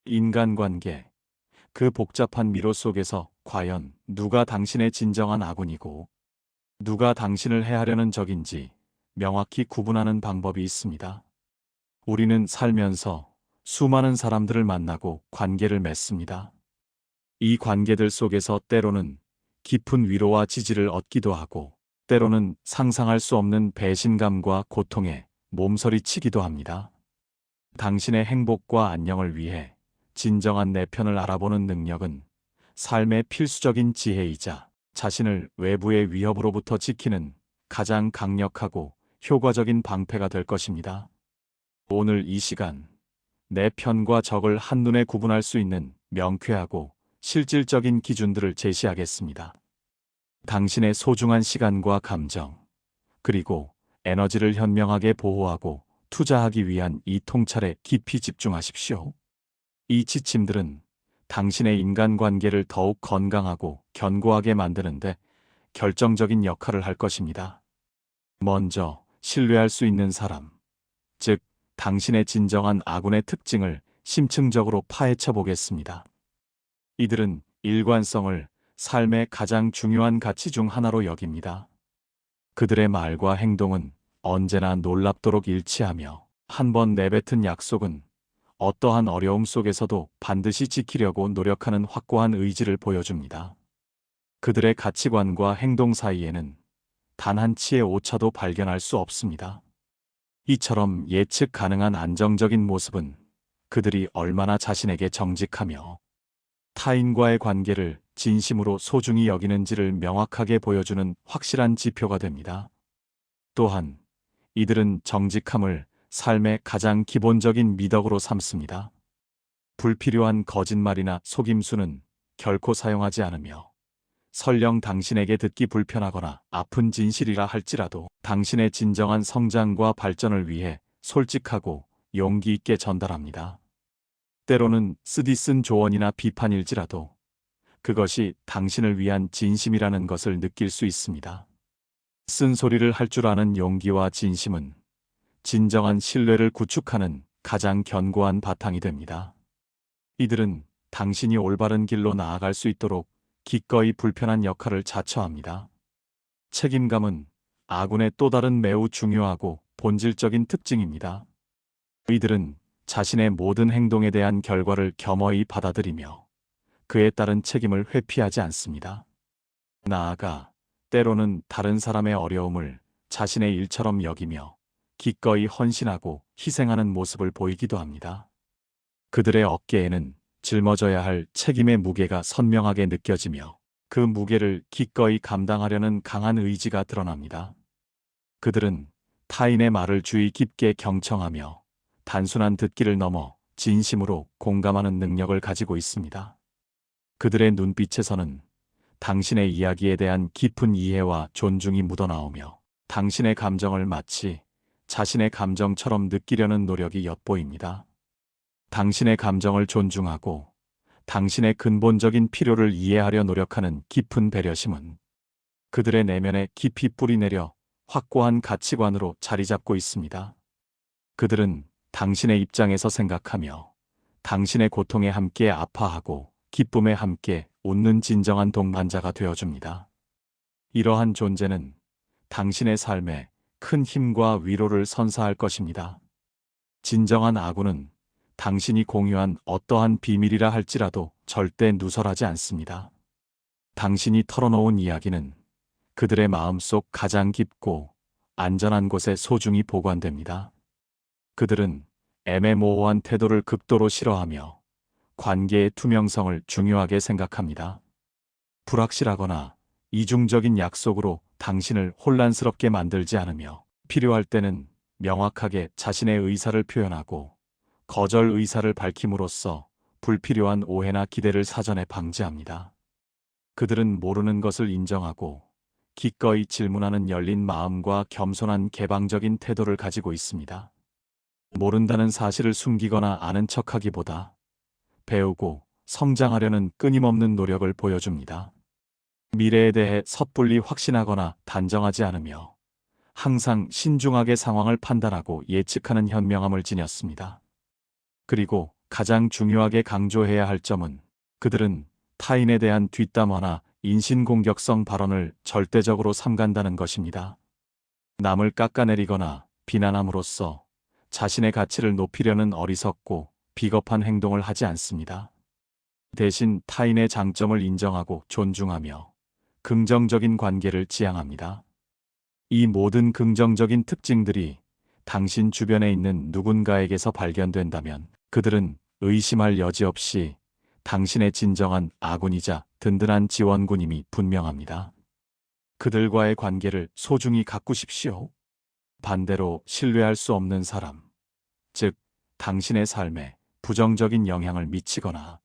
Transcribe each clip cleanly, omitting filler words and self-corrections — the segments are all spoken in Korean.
인간관계, 그 복잡한 미로 속에서 과연 누가 당신의 진정한 아군이고 누가 당신을 해하려는 적인지 명확히 구분하는 방법이 있습니다. 우리는 살면서 수많은 사람들을 만나고 관계를 맺습니다. 이 관계들 속에서 때로는 깊은 위로와 지지를 얻기도 하고 때로는 상상할 수 없는 배신감과 고통에 몸서리치기도 합니다. 당신의 행복과 안녕을 위해 진정한 내 편을 알아보는 능력은 삶의 필수적인 지혜이자 자신을 외부의 위협으로부터 지키는 가장 강력하고 효과적인 방패가 될 것입니다. 오늘 이 시간, 내 편과 적을 한눈에 구분할 수 있는 명쾌하고 실질적인 기준들을 제시하겠습니다. 당신의 소중한 시간과 감정, 그리고 에너지를 현명하게 보호하고 투자하기 위한 이 통찰에 깊이 집중하십시오. 이 지침들은 당신의 인간관계를 더욱 건강하고 견고하게 만드는데 결정적인 역할을 할 것입니다. 먼저, 신뢰할 수 있는 사람, 즉, 당신의 진정한 아군의 특징을 심층적으로 파헤쳐 보겠습니다. 이들은 일관성을 삶의 가장 중요한 가치 중 하나로 여깁니다. 그들의 말과 행동은 언제나 놀랍도록 일치하며 한 번 내뱉은 약속은 어떠한 어려움 속에서도 반드시 지키려고 노력하는 확고한 의지를 보여줍니다. 그들의 가치관과 행동 사이에는 단 한 치의 오차도 발견할 수 없습니다. 이처럼 예측 가능한 안정적인 모습은 그들이 얼마나 자신에게 정직하며 타인과의 관계를 진심으로 소중히 여기는지를 명확하게 보여주는 확실한 지표가 됩니다. 또한 이들은 정직함을 삶의 가장 기본적인 미덕으로 삼습니다. 불필요한 거짓말이나 속임수는 결코 사용하지 않으며 설령 당신에게 듣기 불편하거나 아픈 진실이라 할지라도 당신의 진정한 성장과 발전을 위해 솔직하고 용기 있게 전달합니다. 때로는 쓰디쓴 조언이나 비판일지라도 그것이 당신을 위한 진심이라는 것을 느낄 수 있습니다. 쓴소리를 할 줄 아는 용기와 진심은 진정한 신뢰를 구축하는 가장 견고한 바탕이 됩니다. 이들은 당신이 올바른 길로 나아갈 수 있도록 기꺼이 불편한 역할을 자처합니다. 책임감은 아군의 또 다른 매우 중요하고 본질적인 특징입니다. 이들은 자신의 모든 행동에 대한 결과를 겸허히 받아들이며 그에 따른 책임을 회피하지 않습니다. 나아가 때로는 다른 사람의 어려움을 자신의 일처럼 여기며 기꺼이 헌신하고 희생하는 모습을 보이기도 합니다. 그들의 어깨에는 짊어져야 할 책임의 무게가 선명하게 느껴지며 그 무게를 기꺼이 감당하려는 강한 의지가 드러납니다. 그들은 타인의 말을 주의 깊게 경청하며 단순한 듣기를 넘어 진심으로 공감하는 능력을 가지고 있습니다. 그들의 눈빛에서는 당신의 이야기에 대한 깊은 이해와 존중이 묻어나오며 당신의 감정을 마치 자신의 감정처럼 느끼려는 노력이 엿보입니다. 당신의 감정을 존중하고 당신의 근본적인 필요를 이해하려 노력하는 깊은 배려심은 그들의 내면에 깊이 뿌리내려 확고한 가치관으로 자리 잡고 있습니다. 그들은 당신의 입장에서 생각하며 당신의 고통에 함께 아파하고 기쁨에 함께 웃는 진정한 동반자가 되어줍니다. 이러한 존재는 당신의 삶에 큰 힘과 위로를 선사할 것입니다. 진정한 아군은 당신이 공유한 어떠한 비밀이라 할지라도 절대 누설하지 않습니다. 당신이 털어놓은 이야기는 그들의 마음속 가장 깊고 안전한 곳에 소중히 보관됩니다. 그들은 애매모호한 태도를 극도로 싫어하며 관계의 투명성을 중요하게 생각합니다. 불확실하거나 이중적인 약속으로 당신을 혼란스럽게 만들지 않으며 필요할 때는 명확하게 자신의 의사를 표현하고 거절 의사를 밝힘으로써 불필요한 오해나 기대를 사전에 방지합니다. 그들은 모르는 것을 인정하고 기꺼이 질문하는 열린 마음과 겸손한 개방적인 태도를 가지고 있습니다. 모른다는 사실을 숨기거나 아는 척하기보다 배우고 성장하려는 끊임없는 노력을 보여줍니다. 미래에 대해 섣불리 확신하거나 단정하지 않으며 항상 신중하게 상황을 판단하고 예측하는 현명함을 지녔습니다. 그리고 가장 중요하게 강조해야 할 점은 그들은 타인에 대한 뒷담화나 인신공격성 발언을 절대적으로 삼간다는 것입니다. 남을 깎아내리거나 비난함으로써 자신의 가치를 높이려는 어리석고 비겁한 행동을 하지 않습니다. 대신 타인의 장점을 인정하고 존중하며 긍정적인 관계를 지향합니다. 이 모든 긍정적인 특징들이 당신 주변에 있는 누군가에게서 발견된다면 그들은 의심할 여지 없이 당신의 진정한 아군이자 든든한 지원군임이 분명합니다. 그들과의 관계를 소중히 가꾸십시오. 반대로 신뢰할 수 없는 사람, 즉 당신의 삶에 부정적인 영향을 미치거나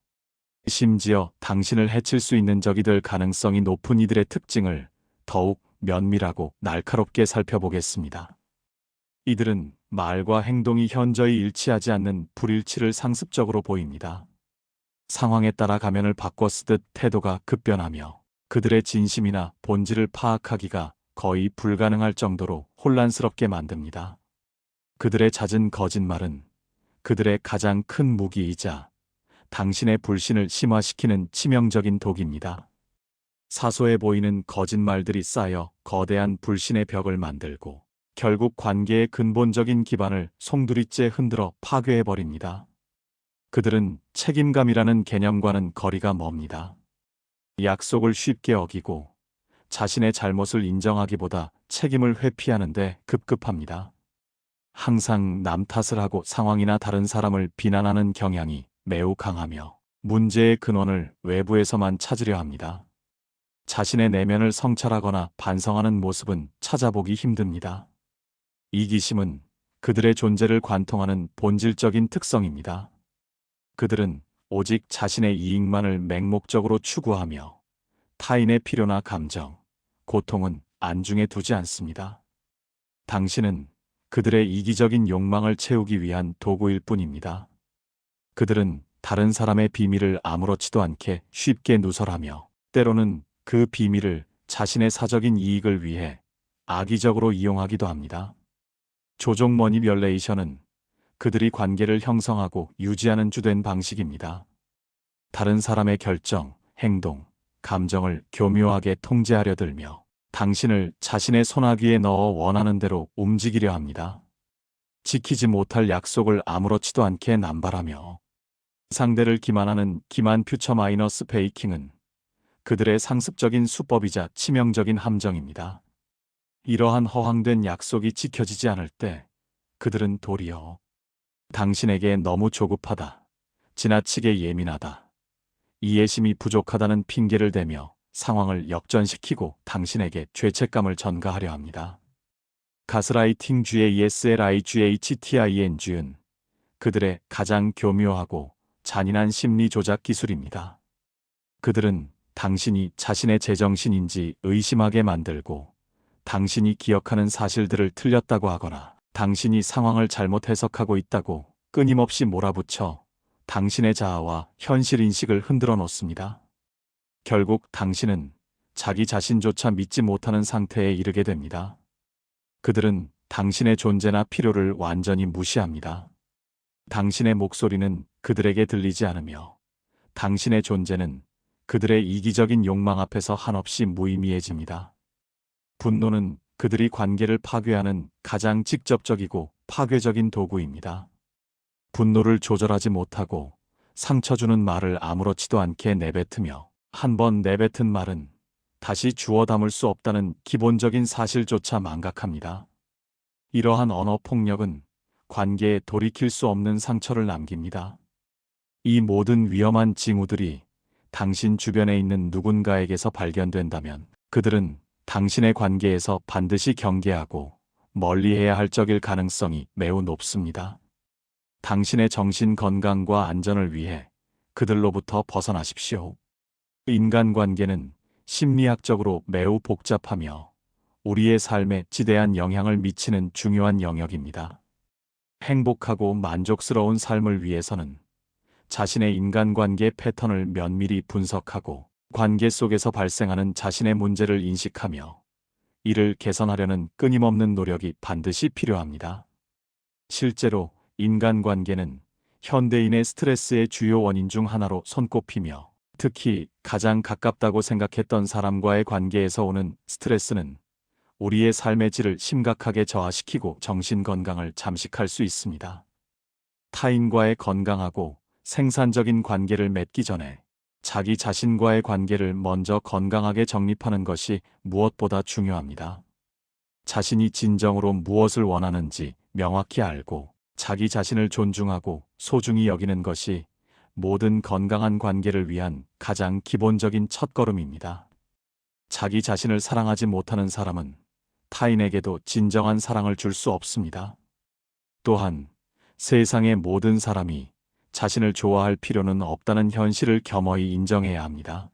심지어 당신을 해칠 수 있는 적이 될 가능성이 높은 이들의 특징을 더욱 면밀하고 날카롭게 살펴보겠습니다. 이들은 말과 행동이 현저히 일치하지 않는 불일치를 상습적으로 보입니다. 상황에 따라 가면을 바꿔 쓰듯 태도가 급변하며 그들의 진심이나 본질을 파악하기가 거의 불가능할 정도로 혼란스럽게 만듭니다. 그들의 잦은 거짓말은 그들의 가장 큰 무기이자 당신의 불신을 심화시키는 치명적인 독입니다. 사소해 보이는 거짓말들이 쌓여 거대한 불신의 벽을 만들고 결국 관계의 근본적인 기반을 송두리째 흔들어 파괴해버립니다. 그들은 책임감이라는 개념과는 거리가 멉니다. 약속을 쉽게 어기고 자신의 잘못을 인정하기보다 책임을 회피하는 데 급급합니다. 항상 남 탓을 하고 상황이나 다른 사람을 비난하는 경향이 매우 강하며 문제의 근원을 외부에서만 찾으려 합니다. 자신의 내면을 성찰하거나 반성하는 모습은 찾아보기 힘듭니다. 이기심은 그들의 존재를 관통하는 본질적인 특성입니다. 그들은 오직 자신의 이익만을 맹목적으로 추구하며 타인의 필요나 감정, 고통은 안중에 두지 않습니다. 당신은 그들의 이기적인 욕망을 채우기 위한 도구일 뿐입니다. 그들은 다른 사람의 비밀을 아무렇지도 않게 쉽게 누설하며 때로는 그 비밀을 자신의 사적인 이익을 위해 악의적으로 이용하기도 합니다. 조종 머니뷸레이션은 그들이 관계를 형성하고 유지하는 주된 방식입니다. 다른 사람의 결정, 행동, 감정을 교묘하게 통제하려 들며 당신을 자신의 손아귀에 넣어 원하는 대로 움직이려 합니다. 지키지 못할 약속을 아무렇지도 않게 남발하며 상대를 기만하는 기만 퓨처 마이너스 페이킹은 그들의 상습적인 수법이자 치명적인 함정입니다. 이러한 허황된 약속이 지켜지지 않을 때 그들은 도리어 당신에게 너무 조급하다, 지나치게 예민하다, 이해심이 부족하다는 핑계를 대며 상황을 역전시키고 당신에게 죄책감을 전가하려 합니다. 가스라이팅 GASLIGHTING은 그들의 가장 교묘하고 잔인한 심리 조작 기술입니다. 그들은 당신이 자신의 제정신인지 의심하게 만들고 당신이 기억하는 사실들을 틀렸다고 하거나 당신이 상황을 잘못 해석하고 있다고 끊임없이 몰아붙여 당신의 자아와 현실 인식을 흔들어 놓습니다. 결국 당신은 자기 자신조차 믿지 못하는 상태에 이르게 됩니다. 그들은 당신의 존재나 필요를 완전히 무시합니다. 당신의 목소리는 그들에게 들리지 않으며 당신의 존재는 그들의 이기적인 욕망 앞에서 한없이 무의미해집니다. 분노는 그들이 관계를 파괴하는 가장 직접적이고 파괴적인 도구입니다. 분노를 조절하지 못하고 상처 주는 말을 아무렇지도 않게 내뱉으며 한 번 내뱉은 말은 다시 주워 담을 수 없다는 기본적인 사실조차 망각합니다. 이러한 언어 폭력은 관계에 돌이킬 수 없는 상처를 남깁니다. 이 모든 위험한 징후들이 당신 주변에 있는 누군가에게서 발견된다면 그들은 당신의 관계에서 반드시 경계하고 멀리해야 할 적일 가능성이 매우 높습니다. 당신의 정신 건강과 안전을 위해 그들로부터 벗어나십시오. 인간관계는 심리학적으로 매우 복잡하며 우리의 삶에 지대한 영향을 미치는 중요한 영역입니다. 행복하고 만족스러운 삶을 위해서는 자신의 인간관계 패턴을 면밀히 분석하고 관계 속에서 발생하는 자신의 문제를 인식하며 이를 개선하려는 끊임없는 노력이 반드시 필요합니다. 실제로 인간관계는 현대인의 스트레스의 주요 원인 중 하나로 손꼽히며 특히 가장 가깝다고 생각했던 사람과의 관계에서 오는 스트레스는 우리의 삶의 질을 심각하게 저하시키고 정신 건강을 잠식할 수 있습니다. 타인과의 건강하고 생산적인 관계를 맺기 전에 자기 자신과의 관계를 먼저 건강하게 정립하는 것이 무엇보다 중요합니다. 자신이 진정으로 무엇을 원하는지 명확히 알고 자기 자신을 존중하고 소중히 여기는 것이 모든 건강한 관계를 위한 가장 기본적인 첫걸음입니다. 자기 자신을 사랑하지 못하는 사람은 타인에게도 진정한 사랑을 줄 수 없습니다. 또한 세상의 모든 사람이 자신을 좋아할 필요는 없다는 현실을 겸허히 인정해야 합니다.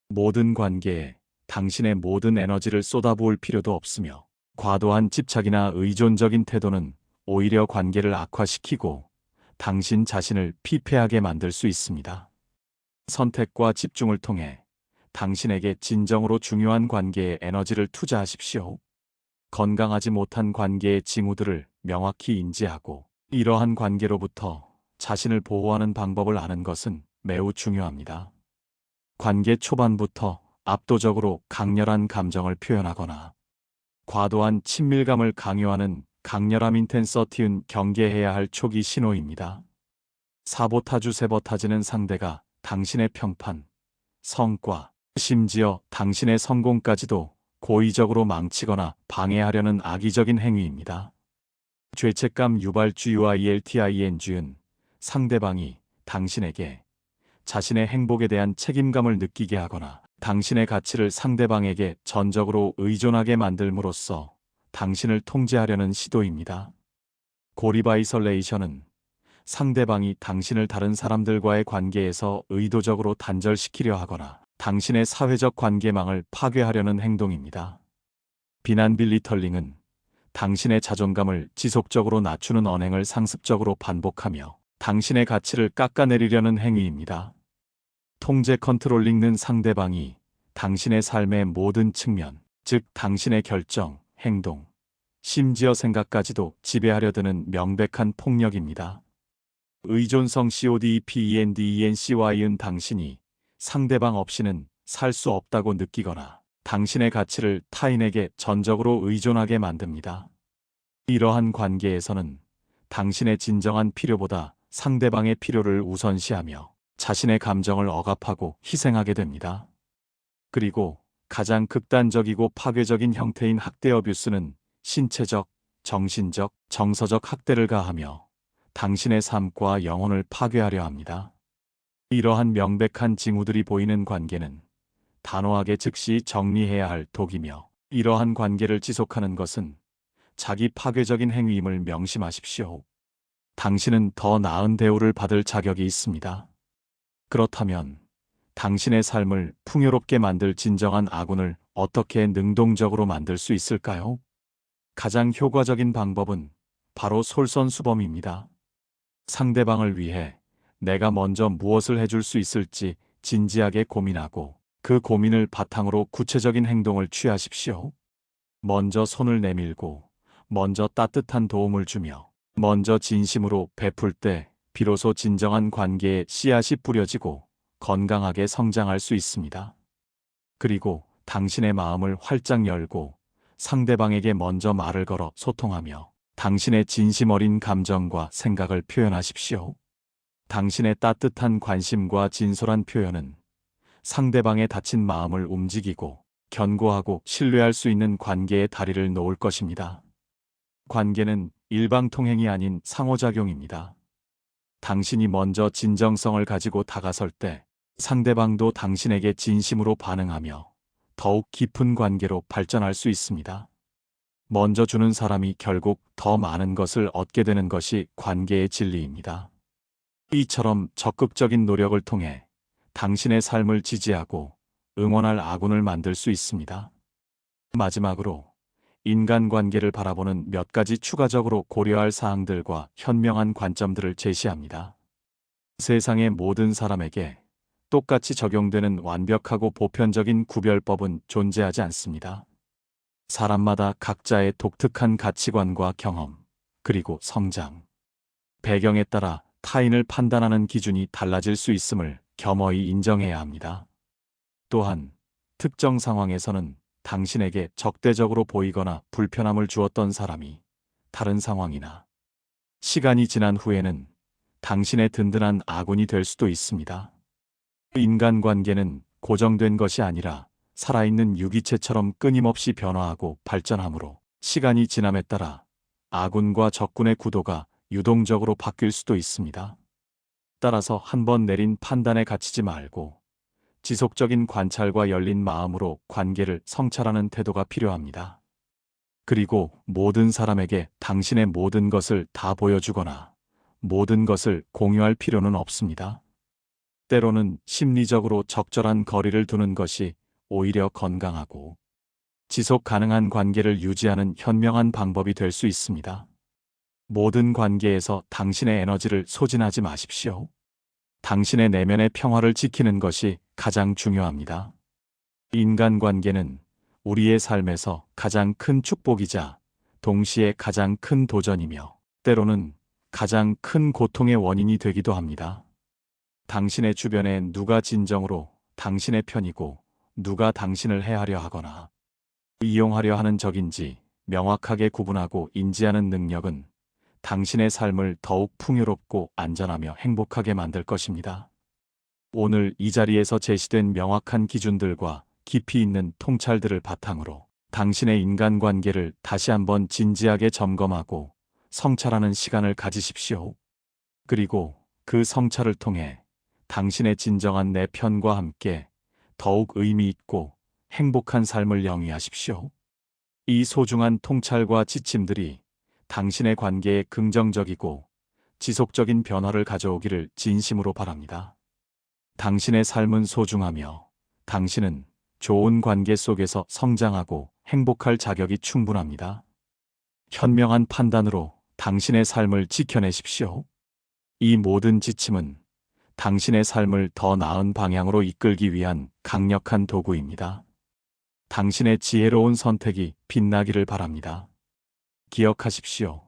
모든 관계에 당신의 모든 에너지를 쏟아부을 필요도 없으며 과도한 집착이나 의존적인 태도는 오히려 관계를 악화시키고 당신 자신을 피폐하게 만들 수 있습니다. 선택과 집중을 통해 당신에게 진정으로 중요한 관계에 에너지를 투자하십시오. 건강하지 못한 관계의 징후들을 명확히 인지하고 이러한 관계로부터 자신을 보호하는 방법을 아는 것은 매우 중요합니다. 관계 초반부터 압도적으로 강렬한 감정을 표현하거나 과도한 친밀감을 강요하는 강렬함 인텐서티는 경계해야 할 초기 신호입니다. 사보타주 세버타지는 상대가 당신의 평판, 성과, 심지어 당신의 성공까지도 고의적으로 망치거나 방해하려는 악의적인 행위입니다. 죄책감 유발주의와 ELTING은 상대방이 당신에게 자신의 행복에 대한 책임감을 느끼게 하거나 당신의 가치를 상대방에게 전적으로 의존하게 만들므로써 당신을 통제하려는 시도입니다. 고립 아이솔레이션은 상대방이 당신을 다른 사람들과의 관계에서 의도적으로 단절시키려 하거나 당신의 사회적 관계망을 파괴하려는 행동입니다. 비난 빌리털링은 당신의 자존감을 지속적으로 낮추는 언행을 상습적으로 반복하며 당신의 가치를 깎아내리려는 행위입니다. 통제 컨트롤링은 상대방이 당신의 삶의 모든 측면, 즉 당신의 결정, 행동, 심지어 생각까지도 지배하려 드는 명백한 폭력입니다. 의존성 CODEPENDENCY은 당신이 상대방 없이는 살 수 없다고 느끼거나 당신의 가치를 타인에게 전적으로 의존하게 만듭니다. 이러한 관계에서는 당신의 진정한 필요보다 상대방의 필요를 우선시하며 자신의 감정을 억압하고 희생하게 됩니다. 그리고 가장 극단적이고 파괴적인 형태인 학대 어뷰스는 신체적, 정신적, 정서적 학대를 가하며 당신의 삶과 영혼을 파괴하려 합니다. 이러한 명백한 징후들이 보이는 관계는 단호하게 즉시 정리해야 할 독이며 이러한 관계를 지속하는 것은 자기 파괴적인 행위임을 명심하십시오. 당신은 더 나은 대우를 받을 자격이 있습니다. 그렇다면 당신의 삶을 풍요롭게 만들 진정한 아군을 어떻게 능동적으로 만들 수 있을까요? 가장 효과적인 방법은 바로 솔선수범입니다. 상대방을 위해 내가 먼저 무엇을 해줄 수 있을지 진지하게 고민하고 그 고민을 바탕으로 구체적인 행동을 취하십시오. 먼저 손을 내밀고 먼저 따뜻한 도움을 주며 먼저 진심으로 베풀 때 비로소 진정한 관계의 씨앗이 뿌려지고 건강하게 성장할 수 있습니다. 그리고 당신의 마음을 활짝 열고 상대방에게 먼저 말을 걸어 소통하며 당신의 진심 어린 감정과 생각을 표현하십시오. 당신의 따뜻한 관심과 진솔한 표현은 상대방의 다친 마음을 움직이고 견고하고 신뢰할 수 있는 관계의 다리를 놓을 것입니다. 관계는 일방통행이 아닌 상호작용입니다. 당신이 먼저 진정성을 가지고 다가설 때 상대방도 당신에게 진심으로 반응하며 더욱 깊은 관계로 발전할 수 있습니다. 먼저 주는 사람이 결국 더 많은 것을 얻게 되는 것이 관계의 진리입니다. 이처럼 적극적인 노력을 통해 당신의 삶을 지지하고 응원할 아군을 만들 수 있습니다. 마지막으로 인간관계를 바라보는 몇 가지 추가적으로 고려할 사항들과 현명한 관점들을 제시합니다. 세상의 모든 사람에게 똑같이 적용되는 완벽하고 보편적인 구별법은 존재하지 않습니다. 사람마다 각자의 독특한 가치관과 경험, 그리고 성장, 배경에 따라 타인을 판단하는 기준이 달라질 수 있음을 겸허히 인정해야 합니다. 또한 특정 상황에서는 당신에게 적대적으로 보이거나 불편함을 주었던 사람이 다른 상황이나 시간이 지난 후에는 당신의 든든한 아군이 될 수도 있습니다. 인간관계는 고정된 것이 아니라 살아있는 유기체처럼 끊임없이 변화하고 발전하므로 시간이 지남에 따라 아군과 적군의 구도가 유동적으로 바뀔 수도 있습니다. 따라서 한 번 내린 판단에 갇히지 말고 지속적인 관찰과 열린 마음으로 관계를 성찰하는 태도가 필요합니다. 그리고 모든 사람에게 당신의 모든 것을 다 보여주거나 모든 것을 공유할 필요는 없습니다. 때로는 심리적으로 적절한 거리를 두는 것이 오히려 건강하고 지속 가능한 관계를 유지하는 현명한 방법이 될 수 있습니다. 모든 관계에서 당신의 에너지를 소진하지 마십시오. 당신의 내면의 평화를 지키는 것이 가장 중요합니다. 인간관계는 우리의 삶에서 가장 큰 축복이자 동시에 가장 큰 도전이며 때로는 가장 큰 고통의 원인이 되기도 합니다. 당신의 주변에 누가 진정으로 당신의 편이고 누가 당신을 해하려 하거나 이용하려 하는 적인지 명확하게 구분하고 인지하는 능력은 당신의 삶을 더욱 풍요롭고 안전하며 행복하게 만들 것입니다. 오늘 이 자리에서 제시된 명확한 기준들과 깊이 있는 통찰들을 바탕으로 당신의 인간관계를 다시 한번 진지하게 점검하고 성찰하는 시간을 가지십시오. 그리고 그 성찰을 통해 당신의 진정한 내 편과 함께 더욱 의미 있고 행복한 삶을 영위하십시오. 이 소중한 통찰과 지침들이 당신의 관계에 긍정적이고 지속적인 변화를 가져오기를 진심으로 바랍니다. 당신의 삶은 소중하며 당신은 좋은 관계 속에서 성장하고 행복할 자격이 충분합니다. 현명한 판단으로 당신의 삶을 지켜내십시오. 이 모든 지침은 당신의 삶을 더 나은 방향으로 이끌기 위한 강력한 도구입니다. 당신의 지혜로운 선택이 빛나기를 바랍니다. 기억하십시오.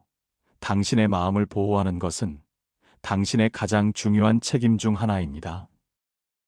당신의 마음을 보호하는 것은 당신의 가장 중요한 책임 중 하나입니다.